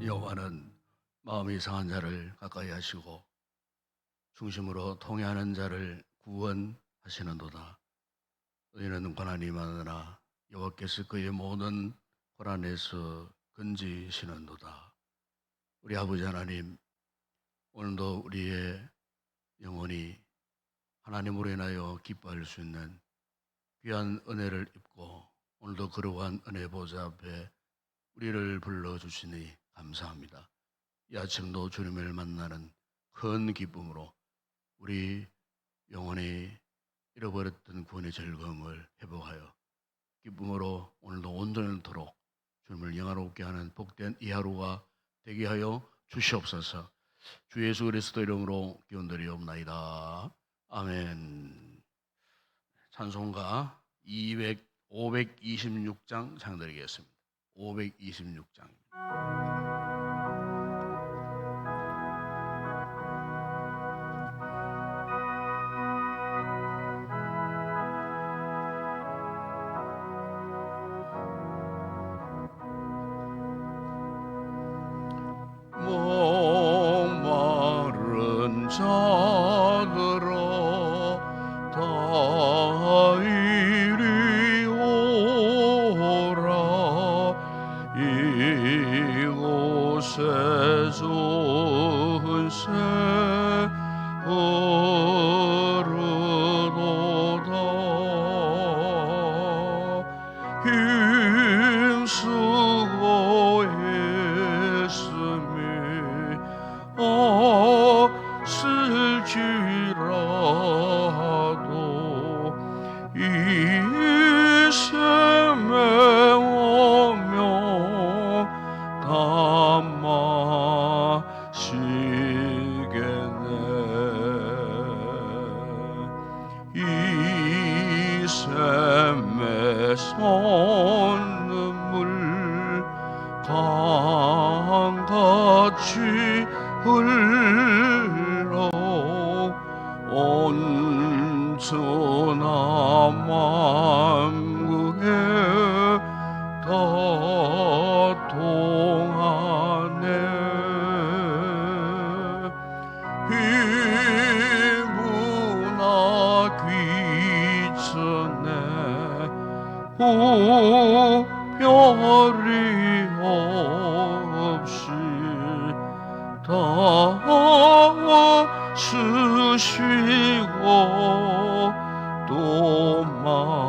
여호와는 마음이 상한 자를 가까이 하시고 중심으로 통회하는 자를 구원하시는도다. 의인은 고난이 많으나 여호와께서 그의 모든 고난에서 건지시는도다. 우리 아버지 하나님, 오늘도 우리의 영혼이 하나님으로 인하여 기뻐할 수 있는 귀한 은혜를 입고 오늘도 거룩한 은혜 보좌 앞에 우리를 불러주시니 감사합니다. 이 아침도 주님을 만나는 큰 기쁨으로 우리 영혼이 잃어버렸던 구원의 즐거움을 회복하여 기쁨으로 오늘도 온전토록 주님을 영화롭게 하는 복된 이 하루가 되게 하여 주시옵소서. 주 예수 그리스도 이름으로 기원드리옵나이다. 아멘. 찬송가 526장 창드리겠습니다. 526장. 목마른 자들아 다 이리 오라. 이곳에 좋은 새 흐르도다. 힘쓰고 있음이 없을지라도 이 샘에 오며 다 마시겠네. 이 샘의 솟는물 강같이 흘러 온전한 만국에 다 통하네. 이무나 귀천에 별이 없이 다 쓰시고 또 마시겠네.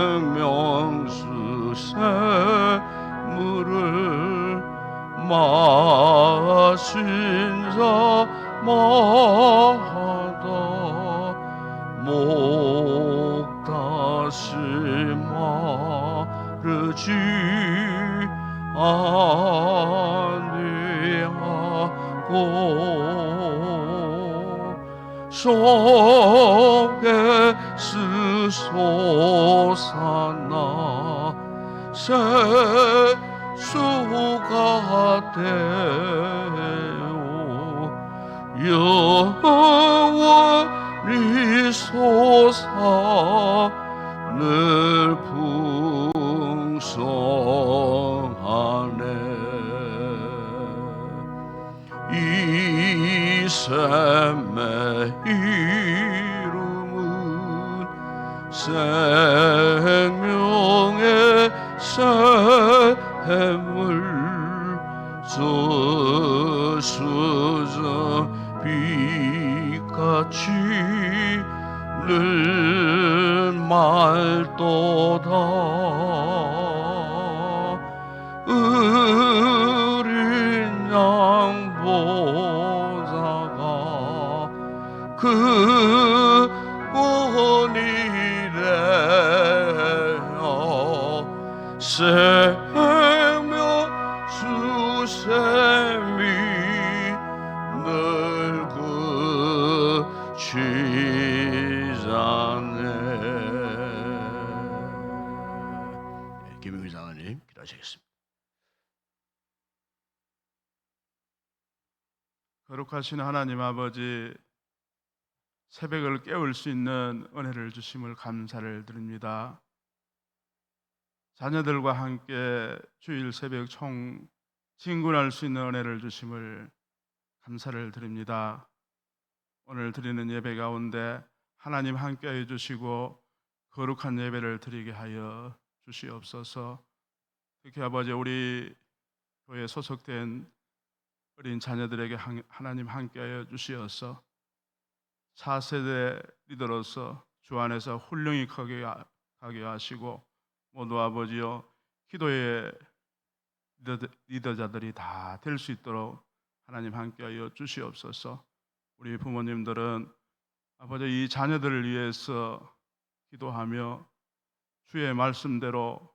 생명수 샘물을 마신 자마다 목 다시 마르지 아니하고 속에 스솟아나 새수가 되어 영원히 솟아 늘 풍성하네. 이 샘의 이름은 생명의 샘물. 저수저 빛같이 늘 맑도다. 어린 양 보다가 그 원이 되어 생명 수샘이 늘 그치자네. 김영희 장관님 기도하시겠습니다. 거룩하신 하나님 아버지, 새벽을 깨울 수 있는 은혜를 주심을 감사를 드립니다. 자녀들과 함께 주일 새벽 친군할 수 있는 은혜를 주심을 감사를 드립니다. 오늘 드리는 예배 가운데 하나님 함께해 주시고 거룩한 예배를 드리게 하여 주시옵소서. 특히 아버지, 우리 교회에 소속된 어린 자녀들에게 하나님 함께하여 주시어서 4세대 리더로서 주 안에서 훌륭히 가게 하시고, 모두 아버지여 기도의 리더자들이 다 될 수 있도록 하나님 함께하여 주시옵소서. 우리 부모님들은 아버지 이 자녀들을 위해서 기도하며 주의 말씀대로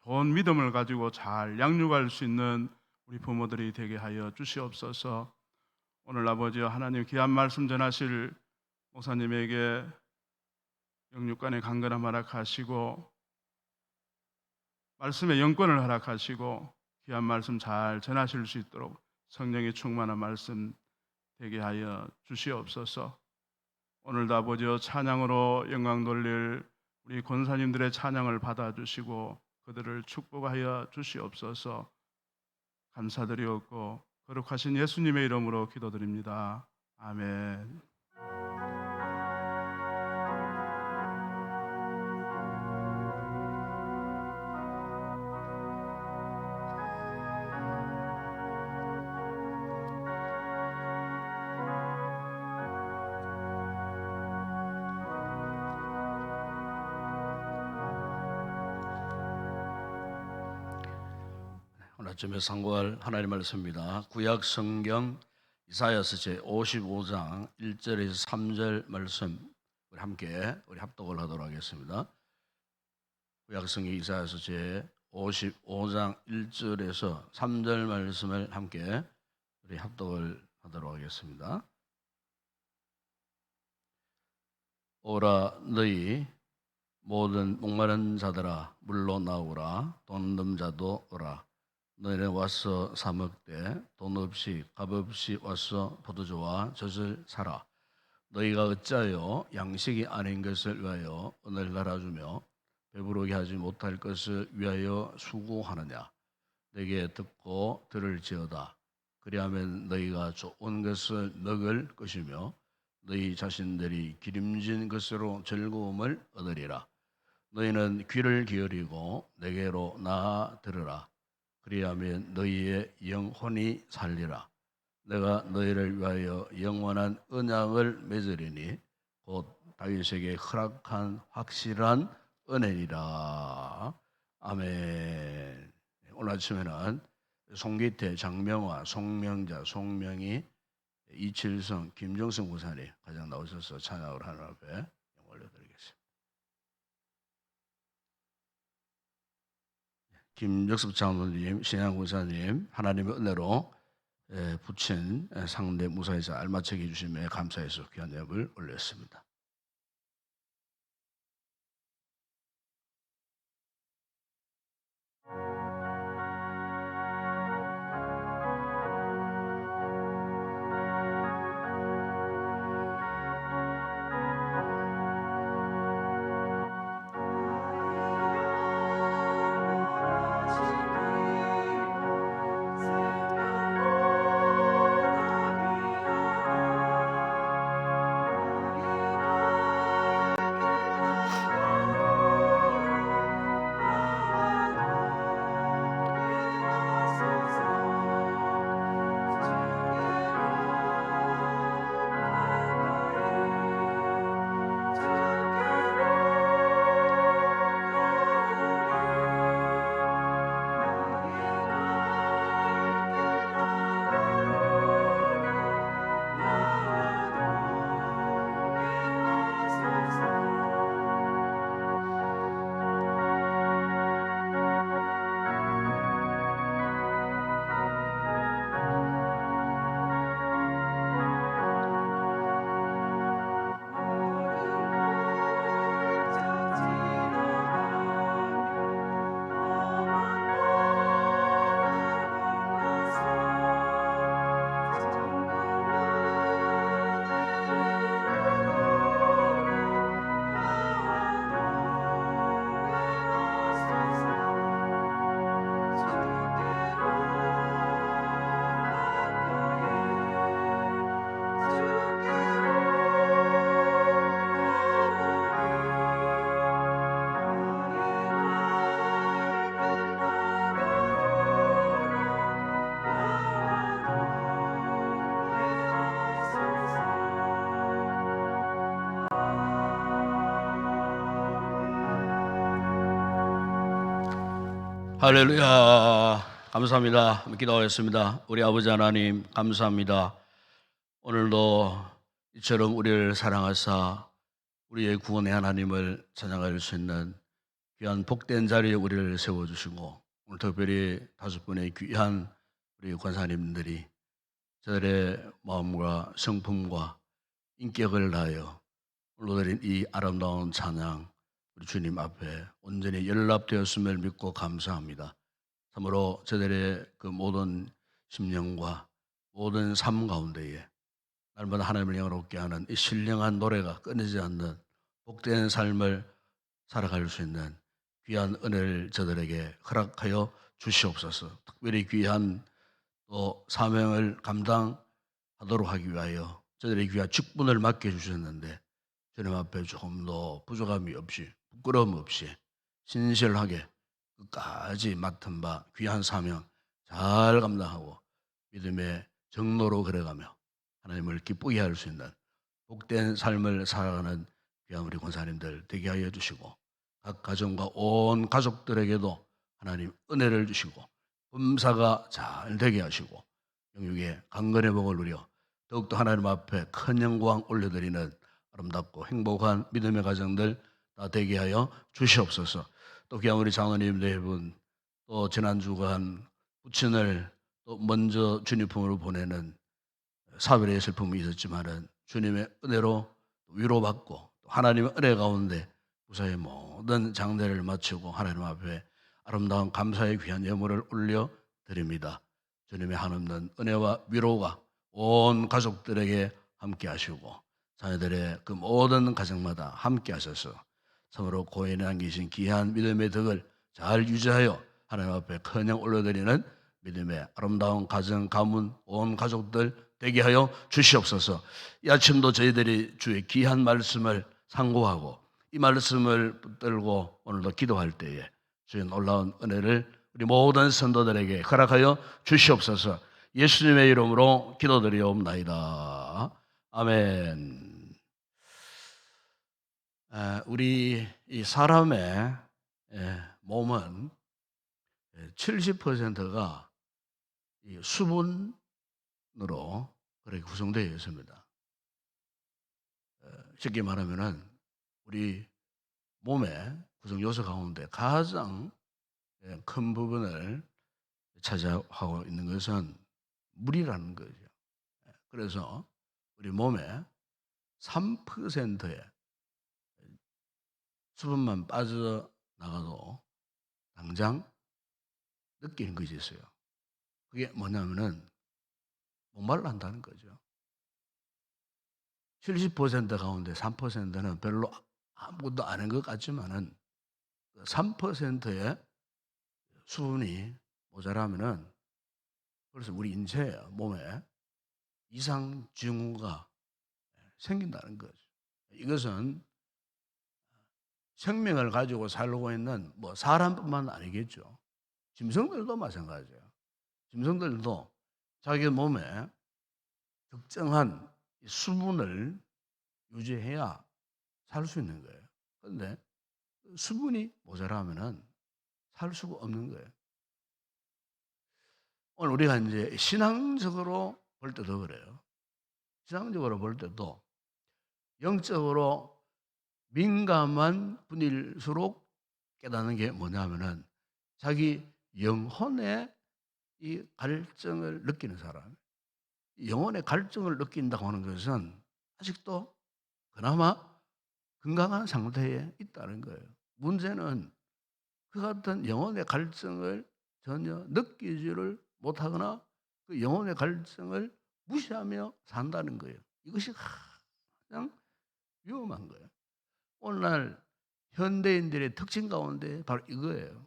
좋은 믿음을 가지고 잘 양육할 수 있는 우리 부모들이 되게 하여 주시옵소서. 오늘 아버지여 하나님 귀한 말씀 전하실 목사님에게 영육간의 강건함 허락하시고 말씀의 영권을 허락하시고 귀한 말씀 잘 전하실 수 있도록 성령의 충만한 말씀 되게 하여 주시옵소서. 오늘도 아버지여 찬양으로 영광 돌릴 우리 권사님들의 찬양을 받아주시고 그들을 축복하여 주시옵소서. 감사드리옵고 거룩하신 예수님의 이름으로 기도드립니다. 아멘. 오늘 아침에 상고할 하나님의 말씀입니다. 구약 성경 이사야서 제 55장 1절에서 3절 말씀 우리 합독을 하도록 하겠습니다. 구약 성경 이사야서 제 55장 1절에서 3절 말씀을 함께 우리 합독을 하도록 하겠습니다. 오라 너희 모든 목마른 자들아 물로 나오라. 돈 없는 자도 오라. 너희는 와서 사 먹되 돈 없이 값 없이 와서 포도주와 젖을 사라. 너희가 어찌하여 양식이 아닌 것을 위하여 은을 날아주며 배부르게 하지 못할 것을 위하여 수고하느냐. 내게 듣고 들을지어다. 그리하면 너희가 좋은 것을 먹을 것이며 너희 자신들이 기름진 것으로 즐거움을 얻으리라. 너희는 귀를 기울이고 내게로 나아 들으라. 그리하면 너희의 영혼이 살리라. 내가 너희를 위하여 영원한 언약을 맺으리니 곧 다윗에게 허락한 확실한 은혜니라. 아멘. 오늘 아침에는 송기태, 장명화, 송명자, 송명희, 이칠성, 김정성 목사님 가장 나오셔서 찬양을 하는 앞에 영광을 올려드리겠습니다. 김역섭 장로님, 신양 목사님, 하나님의 은혜로 부친 상대 무사에서 알맞게 해주심에 감사해서 귀한 예물 올렸습니다. 할렐루야. 감사합니다. 한번 기도하겠습니다. 우리 아버지 하나님 감사합니다. 오늘도 이처럼 우리를 사랑하사 우리의 구원의 하나님을 찬양할 수 있는 귀한 복된 자리에 우리를 세워주시고, 오늘 특별히 5분의 귀한 우리 권사님들이 저들의 마음과 성품과 인격을 다하여 올려드린 이 아름다운 찬양, 우리 주님 앞에 온전히 연락되었음을 믿고 감사합니다. 참으로 저들의 그 모든 심령과 모든 삶 가운데에 날마다 하나님을 영화롭게 하는 이 신령한 노래가 끊이지 않는 복된 삶을 살아갈 수 있는 귀한 은혜를 저들에게 허락하여 주시옵소서. 특별히 귀한 또 사명을 감당하도록 하기 위하여 저들의 귀한 직분을 맡겨주셨는데, 주님 앞에 조금 더 부족함이 없이, 부끄러움 없이 신실하게 끝까지 맡은 바 귀한 사명 잘 감당하고 믿음의 정로로 걸어가며 하나님을 기쁘게 할 수 있는 복된 삶을 살아가는 귀한 우리 권사님들 되게 하여 주시고, 각 가정과 온 가족들에게도 하나님 은혜를 주시고 범사가 잘 되게 하시고 영육의 강건의 복을 누려 더욱더 하나님 앞에 큰 영광 올려드리는 아름답고 행복한 믿음의 가정들 다 되게 하여 주시옵소서. 또 귀한 우리 장로님 네 분, 또 지난주간 부친을 또 먼저 주님 품으로 보내는 사별의 슬픔이 있었지만은 주님의 은혜로 위로받고 또 하나님의 은혜 가운데 무사히 모든 장례를 마치고 하나님 앞에 아름다운 감사의 귀한 예물을 올려 드립니다. 주님의 한없는 은혜와 위로가 온 가족들에게 함께 하시고 자녀들의 그 모든 가정마다 함께 하셔서 참으로 고인에 안기신 귀한 믿음의 덕을 잘 유지하여 하나님 앞에 큰양 올려드리는 믿음의 아름다운 가정, 가문, 온 가족들 되게 하여 주시옵소서. 이 아침도 저희들이 주의 귀한 말씀을 상고하고 이 말씀을 붙들고 오늘도 기도할 때에 주의 놀라운 은혜를 우리 모든 성도들에게 허락하여 주시옵소서. 예수님의 이름으로 기도드리옵나이다. 아멘. 우리 이 사람의 몸은 70%가 수분으로 그렇게 구성되어 있습니다. 쉽게 말하면은 우리 몸의 구성 요소 가운데 가장 큰 부분을 차지하고 있는 것은 물이라는 거죠. 그래서 우리 몸에 3%의 수분만 빠져나가도 당장 느끼는 것이 있어요. 그게 뭐냐면은 목말라한다는 거죠. 70% 가운데 3%는 별로 아무것도 아닌 것 같지만은 3%의 수분이 모자라면은 그래서 우리 인체 몸에 이상 징후가 생긴다는 거죠. 이것은 생명을 가지고 살고 있는 뭐 사람뿐만 아니겠죠. 짐승들도 마찬가지예요. 짐승들도 자기 몸에 특정한 수분을 유지해야 살 수 있는 거예요. 그런데 수분이 모자라면은 살 수가 없는 거예요. 오늘 우리가 이제 신앙적으로 볼 때도 그래요. 신앙적으로 볼 때도 영적으로 민감한 분일수록 깨닫는 게 뭐냐면은 자기 영혼의 이 갈증을 느끼는 사람, 영혼의 갈증을 느낀다고 하는 것은 아직도 그나마 건강한 상태에 있다는 거예요. 문제는 그 같은 영혼의 갈증을 전혀 느끼지를 못하거나 그 영혼의 갈증을 무시하며 산다는 거예요. 이것이 가장 위험한 거예요. 오늘날 현대인들의 특징 가운데 바로 이거예요.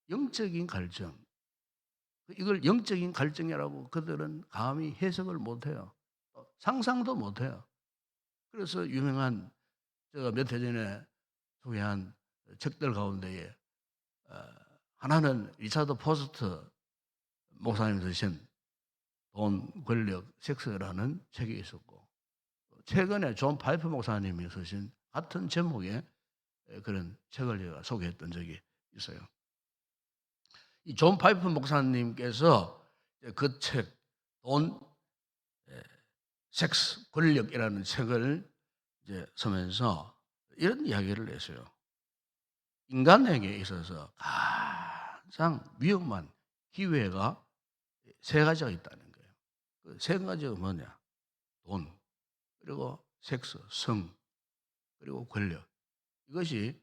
영적인 갈증. 이걸 영적인 갈증이라고 그들은 감히 해석을 못해요. 상상도 못해요. 그래서 유명한 제가 몇 해 전에 소개한 책들 가운데에 하나는 리차드 포스트 목사님 쓰신 돈, 권력, 섹스라는 책이 있었고, 최근에 존 파이프 목사님이 쓰신 같은 제목의 그런 책을 제가 소개했던 적이 있어요. 이 존 파이프 목사님께서 그 책, 돈, 섹스, 권력이라는 책을 이제 쓰면서 이런 이야기를 했어요. 인간에게 있어서 가장 위험한 기회가 세 가지가 있다는 거예요. 그 세 가지가 뭐냐? 돈, 그리고 섹스, 성, 그리고 권력. 이것이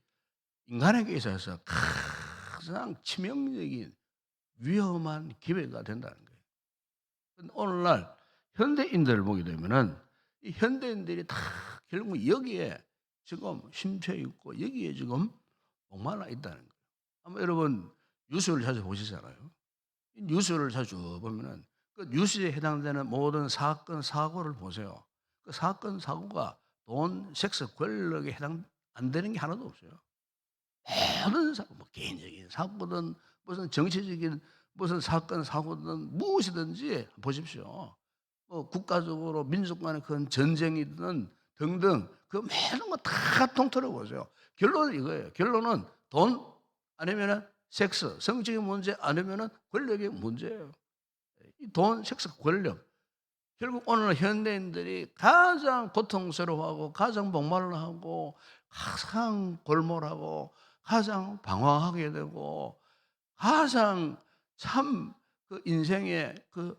인간에게 있어서 가장 치명적인 위험한 기회가 된다는 거예요. 근데 오늘날 현대인들을 보게 되면은 이 현대인들이 다 결국 여기에 지금 심취해 있고 여기에 지금 목말라 있다는 거예요. 아마 여러분 뉴스를 자주 보시잖아요. 이 뉴스를 자주 보면은 그 뉴스에 해당되는 모든 사건 사고를 보세요. 그 사건 사고가 돈, 섹스, 권력에 해당 안 되는 게 하나도 없어요. 모든 사고, 뭐 개인적인 사고든 무슨 정치적인 무슨 사건 사고든 무엇이든지 보십시오. 뭐 국가적으로 민족 간의 큰 전쟁이든 등등 그 모든 거 다 통틀어 보세요. 결론은 이거예요. 결론은 돈 아니면은 섹스, 성적인 문제 아니면은 권력의 문제예요. 이 돈, 섹스, 권력. 결국 오늘 현대인들이 가장 고통스러워하고 가장 목말라하고 가장 골몰하고 가장 방황하게 되고 가장 참 그 인생의 그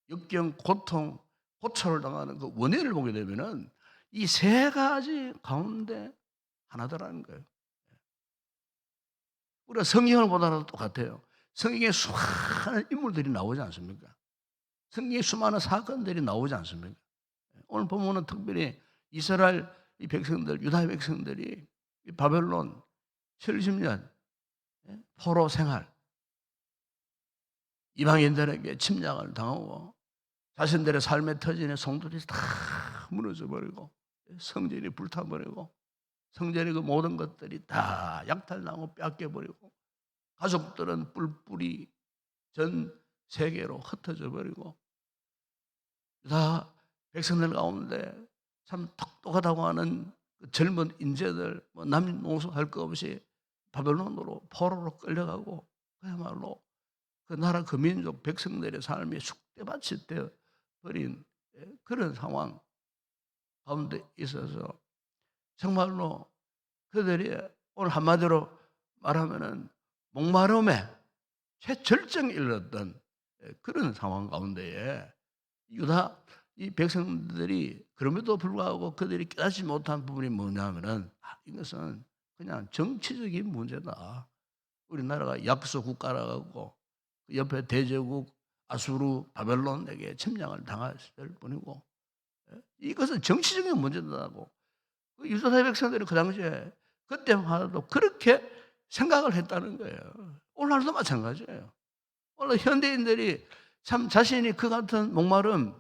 역경, 고통, 고초를 당하는 그 원인을 보게 되면은 이 세 가지 가운데 하나더라는 거예요. 우리가 성경을 보더라도 똑같아요. 성경에 수많은 인물들이 나오지 않습니까? 성경에 수많은 사건들이 나오지 않습니까? 오늘 보면은 특별히 이스라엘 이 백성들, 유다 백성들이 이 바벨론 70년 포로 생활, 이방인들에게 침략을 당하고 자신들의 삶의 터전에 성도들이 다 무너져 버리고 성전이 불타버리고 성전의 그 모든 것들이 다 약탈당하고 뺏겨버리고 가족들은 뿔뿔이 전 세계로 흩어져 버리고 다 백성들 가운데 참 똑똑하다고 하는 그 젊은 인재들 뭐 남녀노소 할 것 없이 바벨론으로 포로로 끌려가고 그야말로 그 나라 그 민족 백성들의 삶이 쑥대밭이 되어 버린 그런 상황 가운데 있어서 정말로 그들이 오늘 한마디로 말하면은 목마름에 최절정에 이르렀던 그런 상황 가운데에 유다 이 백성들이 그럼에도 불구하고 그들이 깨닫지 못한 부분이 뭐냐면은 이것은 그냥 정치적인 문제다. 우리나라가 약소 국가라고 그 옆에 대제국 아수르 바벨론에게 침략을 당했을 뿐이고 이것은 정치적인 문제다고 그 유다 백성들이 그 당시에 그때마다도 그렇게 생각을 했다는 거예요. 오늘날도 마찬가지예요. 오늘 현대인들이 참 자신이 그 같은 목마름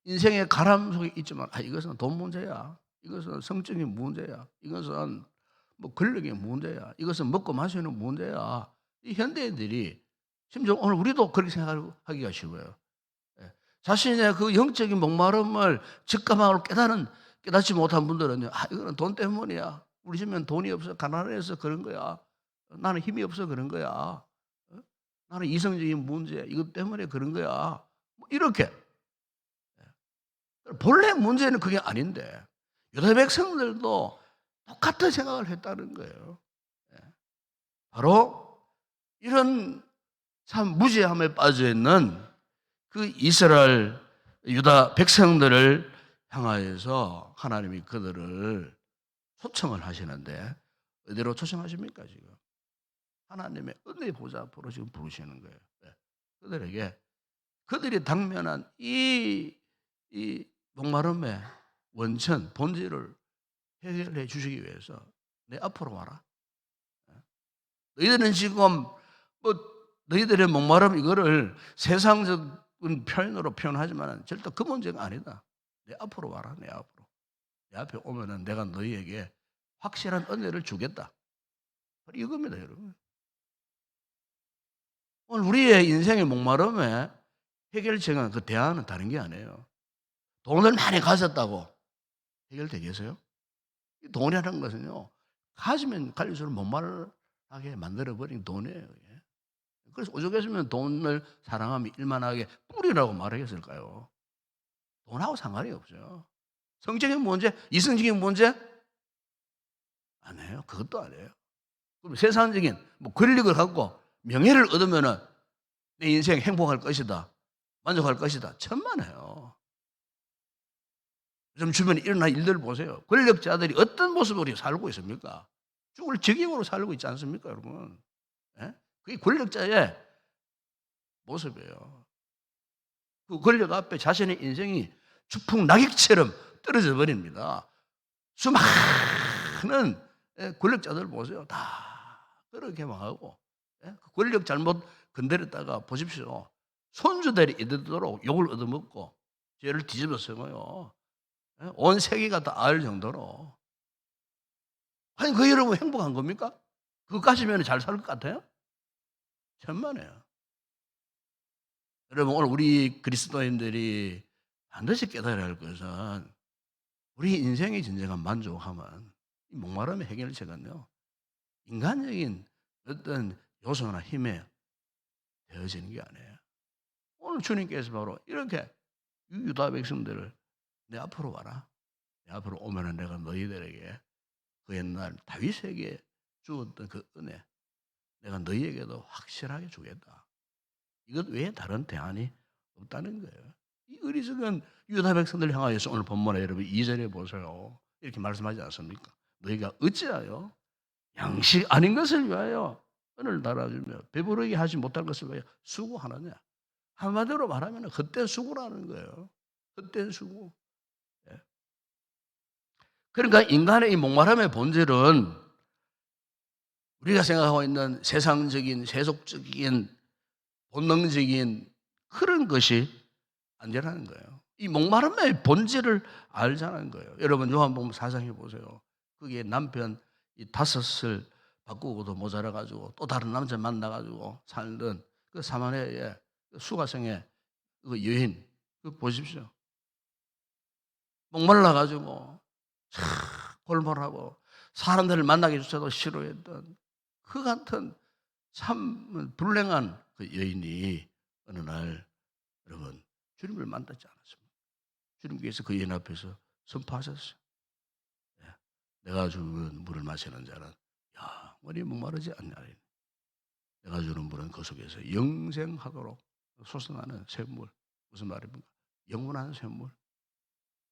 인생의 가람 속에 있지만 이것은 돈 문제야. 이것은 성적인 문제야. 이것은 뭐 권력의 문제야. 이것은 먹고 마시는 문제야. 이 현대인들이 심지어 오늘 우리도 그렇게 생각하기가 쉬워요. 예. 자신의 그 영적인 목마름을 직감하고 깨닫지 못한 분들은요. 이거는 돈 때문이야. 우리 집엔 돈이 없어 가난해서 그런 거야. 나는 힘이 없어 그런 거야. 나는 이성적인 문제 이것 때문에 그런 거야. 뭐 이렇게 본래 문제는 그게 아닌데 유다 백성들도 똑같은 생각을 했다는 거예요. 바로 이런 참 무지함에 빠져 있는 그 이스라엘 유다 백성들을 향하여서 하나님이 그들을 초청을 하시는데 어디로 초청하십니까 지금? 하나님의 은혜 보좌 앞으로 지금 부르시는 거예요. 그들에게 그들이 당면한 이 목마름의 원천 본질을 해결해 주시기 위해서 내 앞으로 와라. 너희들은 지금 뭐 너희들의 목마름 이거를 세상적인 표현으로 표현하지만 절대 그 문제가 아니다. 내 앞으로 와라. 내 앞으로. 내 앞에 오면은 내가 너희에게 확실한 은혜를 주겠다. 이겁니다, 여러분. 오늘 우리의 인생의 목마름에 해결책은 그 대안은 다른 게 아니에요. 돈을 많이 가졌다고 해결되겠어요? 돈이라는 것은요, 가지면 갈수록 목마르다는 하게 만들어버린 돈이에요. 이게. 그래서 오죽했으면 돈을 사랑하며 일만하게 뿌리라고 말하겠을까요? 돈하고 상관이 없어요. 성적인 문제, 이성적인 문제? 아니에요. 그것도 아니에요. 그럼 세상적인 권력을 갖고 명예를 얻으면은 내 인생 행복할 것이다. 만족할 것이다. 천만에요. 요즘 주변에 일어난 일들 보세요. 권력자들이 어떤 모습으로 살고 있습니까? 죽을 적용으로 살고 있지 않습니까, 여러분? 예? 그게 권력자의 모습이에요. 그 권력 앞에 자신의 인생이 추풍 낙엽처럼 떨어져 버립니다. 수많은 권력자들 보세요. 다 그렇게 망하고 그 권력 잘못 건드렸다가 보십시오. 손주들이 이르도록 욕을 얻어먹고 죄를 뒤집어 쓰고요. 온 세계가 다 알 정도로. 아니 그 여러분 행복한 겁니까? 그것까지면 잘 살 것 같아요? 천만에요. 여러분 오늘 우리 그리스도인들이 반드시 깨달아야 할 것은 우리 인생의 진정한 만족함은 이 목마름의 해결책은요. 인간적인 어떤 요소나 힘에 되어지는 게 아니에요. 오늘 주님께서 바로 이렇게 유다 백성들을 내 앞으로 와라. 내 앞으로 오면은 내가 너희들에게 그 옛날 다윗에게 주었던 그 은혜 내가 너희에게도 확실하게 주겠다. 이것 외에 다른 대안이 없다는 거예요. 이 어리석은 유다 백성들 향하여서 오늘 본문에 여러분 2절에 보세요. 이렇게 말씀하지 않습니까? 너희가 어찌하여 양식 아닌 것을 위하여 은을 달아주며 배부르게 하지 못할 것을 위하여 수고하느냐. 한마디로 말하면 헛된 수고라는 거예요. 헛된 수고. 예. 그러니까 인간의 이 목마름의 본질은 우리가 생각하고 있는 세상적인 세속적인 본능적인 그런 것이 아니라는 거예요. 이 목마름의 본질을 알자는 거예요. 여러분 요한복음 4장에 보세요. 거기에 남편 이 5을 바꾸고도 모자라가지고 또 다른 남자 만나가지고 살던 그 사마리아의 수가성의 그 여인 그 보십시오. 목말라가지고 골몰하고 사람들을 만나기조차도 싫어했던 그 같은 참 불행한 그 여인이 어느 날 여러분 주님을 만나지 않았습니다. 주님께서 그 여인 앞에서 선포하셨어요. 내가 주는 물을 마시는 자는 영원히 목마르지 않나니 내가 주는 물은 그 속에서 영생하도록 솟아나는 샘물. 무슨 말입니까? 영원한 샘물.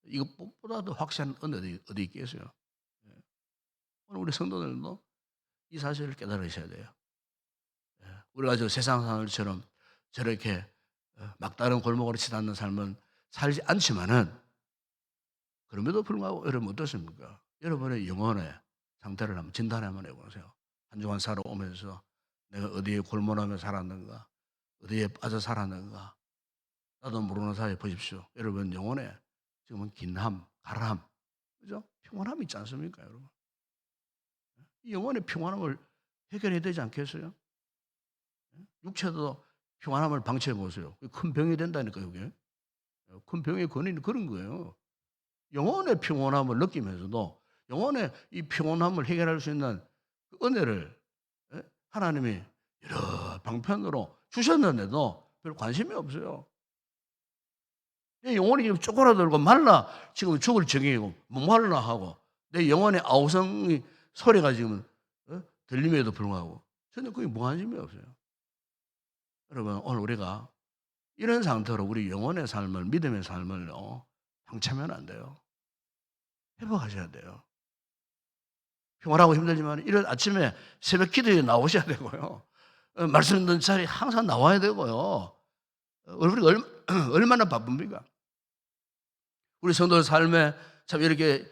이것보다 더 확실한 은혜 어디 있겠어요? 오늘 우리 성도들도 이 사실을 깨달으셔야 돼요. 우리가 저 세상 사람들처럼 저렇게 막다른 골목으로 치닫는 삶은 살지 않지만은 그럼에도 불구하고 여러분 어떻습니까? 여러분의 영혼의 상태를 한번 진단을 한번 해보세요. 한 주간 살아오면서 내가 어디에 골몰하며 살았는가? 어디에 빠져 살았는가? 나도 모르는 사이에 보십시오. 여러분 영혼에 지금은 긴함, 가람, 그죠? 평온함이 있지 않습니까, 여러분? 이 영혼의 평온함을 해결해야 되지 않겠어요? 육체도 평안함을 방치해 보세요. 큰 병이 된다니까요, 그게. 큰 병의 근원이 그런 거예요. 영혼의 평온함을 느끼면서도 영혼의 이 평온함을 해결할 수 있는 그 은혜를 하나님이 여러 방편으로 주셨는데도 별 관심이 없어요. 내 영혼이 지금 쪼그라들고 말라 지금 죽을 지경이고 목말라 하고 내 영혼의 아우성이 소리가 지금 들림에도 불구하고 전혀 그게 무관심이 없어요. 여러분 오늘 우리가 이런 상태로 우리 영혼의 삶을 믿음의 삶을 방치하면 안 돼요. 회복하셔야 돼요. 평안하고 힘들지만 이런 아침에 새벽 기도에 나오셔야 되고요. 말씀 듣는 자리에 항상 나와야 되고요. 우리가 얼마나 바쁩니까? 우리 성도의 삶에 참 이렇게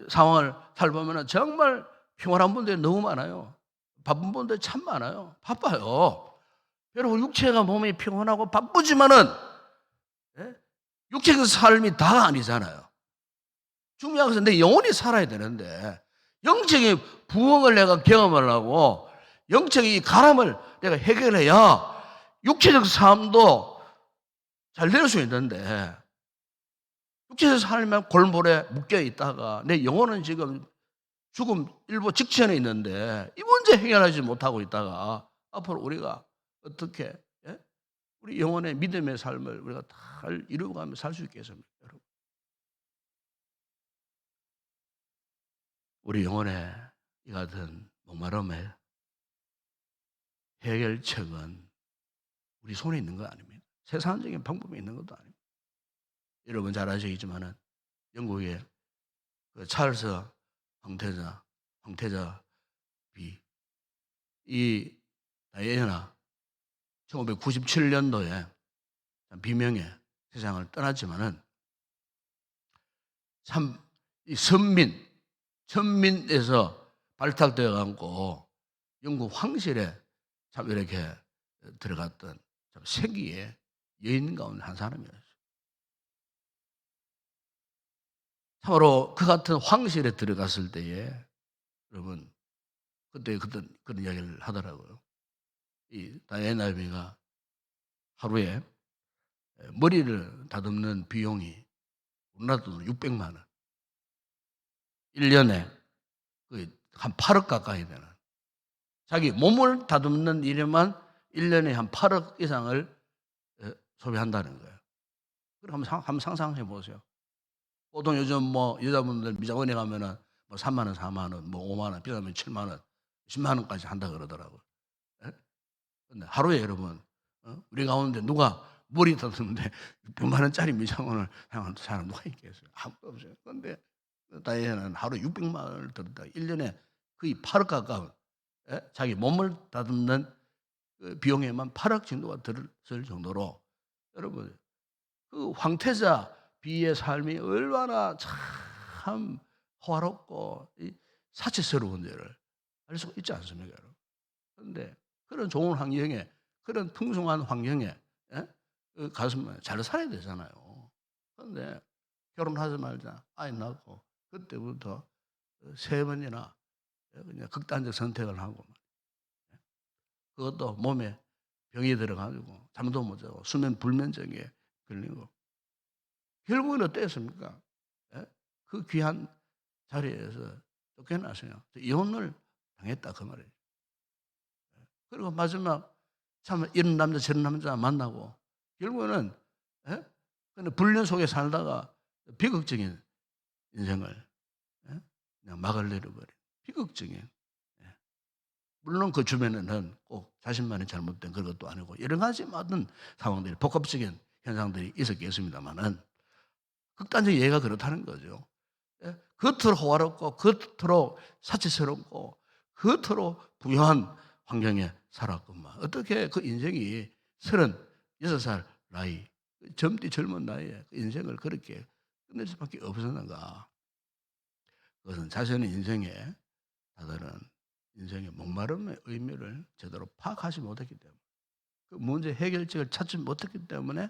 상황을 살펴보면 정말 평안한 분들이 너무 많아요. 바쁜 분들이 참 많아요. 바빠요. 여러분 육체가 몸이 평온하고 바쁘지만은 육체의 삶이 다가 아니잖아요. 중요한 것은 내 영혼이 살아야 되는데 영적인 부흥을 내가 경험하려고 영적인 가람을 내가 해결해야 육체적 삶도 잘 될 수 있는데 육체적 삶에 골몰에 묶여 있다가 내 영혼은 지금 죽음 일보 직전에 있는데 이 문제 해결하지 못하고 있다가 앞으로 우리가 어떻게 우리 영혼의 믿음의 삶을 우리가 잘 이루어가며 살 수 있겠습니까, 여러분? 우리 영혼의 이 같은 목마름의 해결책은 우리 손에 있는 거 아닙니다. 세상적인 방법이 있는 것도 아닙니다. 여러분 잘 아시겠지만은 영국의 그 찰스 황태자 비, 이 다이애나 1597년도에 비명의 세상을 떠났지만은 참 이 천민에서 발탁되어 갖고 영국 황실에 참 이렇게 들어갔던 참 세기의 여인 가운데 한 사람이었어요. 참으로 그 같은 황실에 들어갔을 때에 여러분 그때 그런 이야기를 하더라고요. 이 다이애나비가 하루에 머리를 다듬는 비용이 우리나라 돈으로 600만 원. 1년에 한 8억 가까이 되는. 자기 몸을 다듬는 일에만 1년에 한 8억 이상을 소비한다는 거예요. 그럼 한번 상상해 보세요. 보통 요즘 뭐 여자분들 미장원에 가면은 뭐 3만 원, 4만 원, 뭐 5만 원, 비싸면 7만 원, 10만 원까지 한다 그러더라고요. 근데 하루에 여러분, 우리 가운데 누가 머리 다듬는데 600만 원짜리 미장원을 사용하는 사람 누가 있겠어요? 아무도 없어요. 그런데 다이애나는 하루에 600만 원을 들었다. 1년에 거의 8억 가까운 자기 몸을 다듬는 그 비용에만 8억 정도가 들었을 정도로 여러분 그 황태자 비의 삶이 얼마나 참 호화롭고 사치스러운지를 알 수가 있지 않습니까, 여러분? 그런데 그런 좋은 환경에 그런 풍성한 환경에 가서면 잘 살아야 되잖아요. 그런데 결혼하지 말자 아이 낳고 그때부터 3번이나 그냥 극단적 선택을 하고 그것도 몸에 병이 들어가지고 잠도 못 자고 수면 불면증에 걸리고 결국은 어땠습니까? 그 귀한 자리에서 쫓겨났어요. 이혼을 당했다 그 말이에요. 그리고 마지막 참 이런 남자 저런 남자 만나고 결국은 근데 불륜 속에 살다가 비극적인 인생을 그냥 막을 내려버린 비극적인. 물론 그 주변에는 꼭 자신만이 잘못된 그런 것도 아니고 여러 가지 많은 상황들이 복합적인 현상들이 있었겠습니다만은 극단적 예가 그렇다는 거죠. 겉으로 호화롭고 겉으로 사치스럽고 겉으로 부유한 환경에 살았구만. 어떻게 그 인생이 36살 나이 젊은 나이에 그 인생을 그렇게 끝낼 수밖에 없었는가. 그것은 자신의 인생에 다른 인생의 목마름의 의미를 제대로 파악하지 못했기 때문에 그 문제 해결책을 찾지 못했기 때문에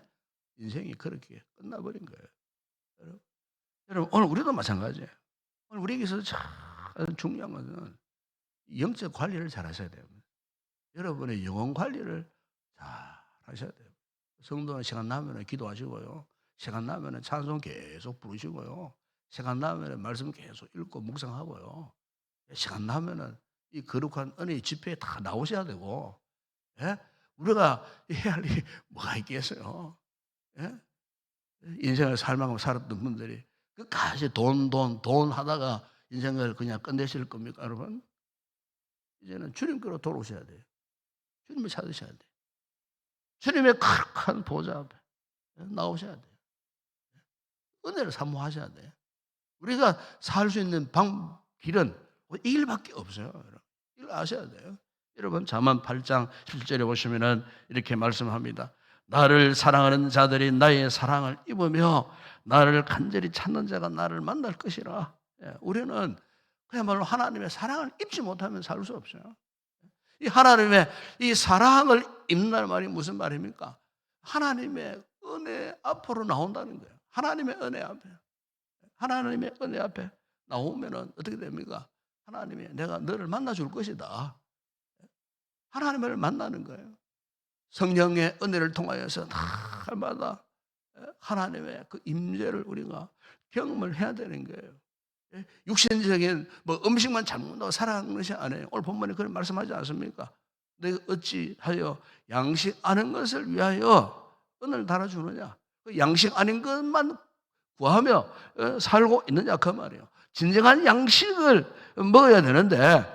인생이 그렇게 끝나버린 거예요. 여러분 오늘 우리도 마찬가지예요. 오늘 우리에게서 참 중요한 것은 영적 관리를 잘 하셔야 돼요. 여러분의 영혼 관리를 잘 하셔야 돼요. 성도는 시간 나면 기도하시고요. 시간 나면 찬송 계속 부르시고요. 시간 나면 말씀 계속 읽고 묵상하고요. 시간 나면 이 거룩한 은혜의 집회에 다 나오셔야 되고, 예? 우리가 해야 할 일이 뭐가 있겠어요? 예? 인생을 살만큼 살았던 분들이 끝까지 돈 하다가 인생을 그냥 끝내실 겁니까, 여러분? 이제는 주님께로 돌아오셔야 돼요. 주님을 찾으셔야 돼요. 주님의 거룩한 보좌 앞에 나오셔야 돼요. 은혜를 사모하셔야 돼요. 우리가 살 수 있는 길은 이 일밖에 없어요. 여러분. 이걸 아셔야 돼요. 여러분 잠언 8장 7절에 보시면은 이렇게 말씀합니다. 나를 사랑하는 자들이 나의 사랑을 입으며 나를 간절히 찾는 자가 나를 만날 것이라. 우리는 그야말로 하나님의 사랑을 입지 못하면 살 수 없어요. 이 하나님의 이 사랑을 입는다는 말이 무슨 말입니까? 하나님의 은혜 앞으로 나온다는 거예요. 하나님의 은혜 앞에. 하나님의 은혜 앞에 나오면은 어떻게 됩니까? 하나님이 내가 너를 만나줄 것이다. 하나님을 만나는 거예요. 성령의 은혜를 통하여서 날마다 하나님의 그 임재를 우리가 경험을 해야 되는 거예요. 육신적인 뭐 음식만 잘 먹는다고 살아가는 것이 아니에요. 오늘 본문에 그런 말씀하지 않습니까? 내가 어찌하여 양식 아는 것을 위하여 은을 달아주느냐. 그 양식 아닌 것만 구하며 살고 있느냐 그 말이에요. 진정한 양식을 먹어야 되는데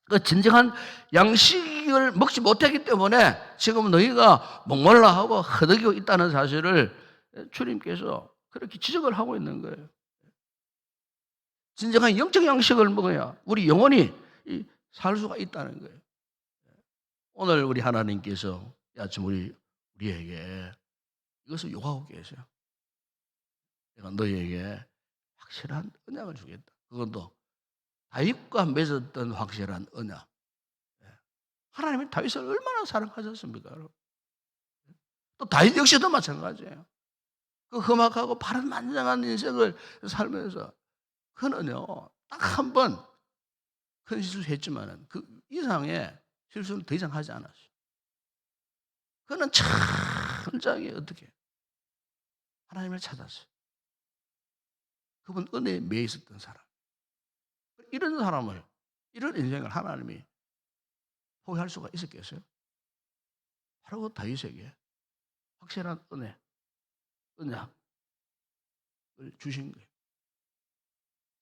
그 진정한 양식을 먹지 못했기 때문에 지금 너희가 목말라 하고 허덕이고 있다는 사실을 주님께서 그렇게 지적을 하고 있는 거예요. 진정한 영적 양식을 먹어야 우리 영혼이 살 수가 있다는 거예요. 오늘 우리 하나님께서 아침 우리에게 이것을 요구하고 계세요. 내가 너희에게 확실한 언약을 주겠다. 그것도 다윗과 맺었던 확실한 언약. 하나님이 다윗을 얼마나 사랑하셨습니까? 여러분? 또 다윗 역시도 마찬가지예요. 그 험악하고 바람만장한 인생을 살면서 그는요 딱 한 번 큰 실수했지만은 그 이상의 실수는 더 이상 하지 않았어요. 그는 철저하게 어떻게 하나님을 찾았어요. 그분 은혜에 매여 있었던 사람. 이런 사람을 이런 인생을 하나님이 포기할 수가 있었겠어요? 바로 그 다윗에게 확실한 언약을 주신 거예요.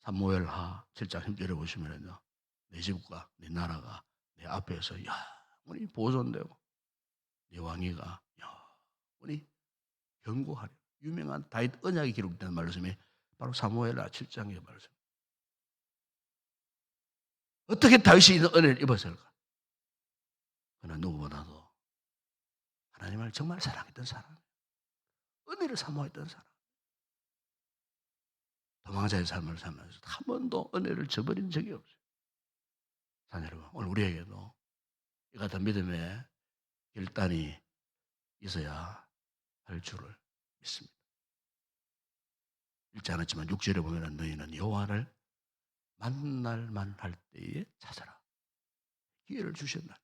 사무엘하 7장 10절에 보시면요, 내 집과 내 나라가 내 앞에서 영원히 보존되고 내 왕위가 영원히 견고하리. 유명한 다윗 언약이 기록된 말씀이 바로 사무엘하 7장의 말씀. 어떻게 다윗이 이런 은혜를 입었을까? 그는 누구보다도 하나님을 정말 사랑했던 사람, 은혜를 사모했던 사람, 도망자의 삶을 살면서 한 번도 은혜를 저버린 적이 없어요. 사랑 여러분, 오늘 우리에게도 이 같은 믿음의 결단이 있어야 할 줄을 믿습니다. 읽지 않았지만 6절에 보면 너희는 여호와를 만날만 할 때에 찾아라. 기회를 주셨나?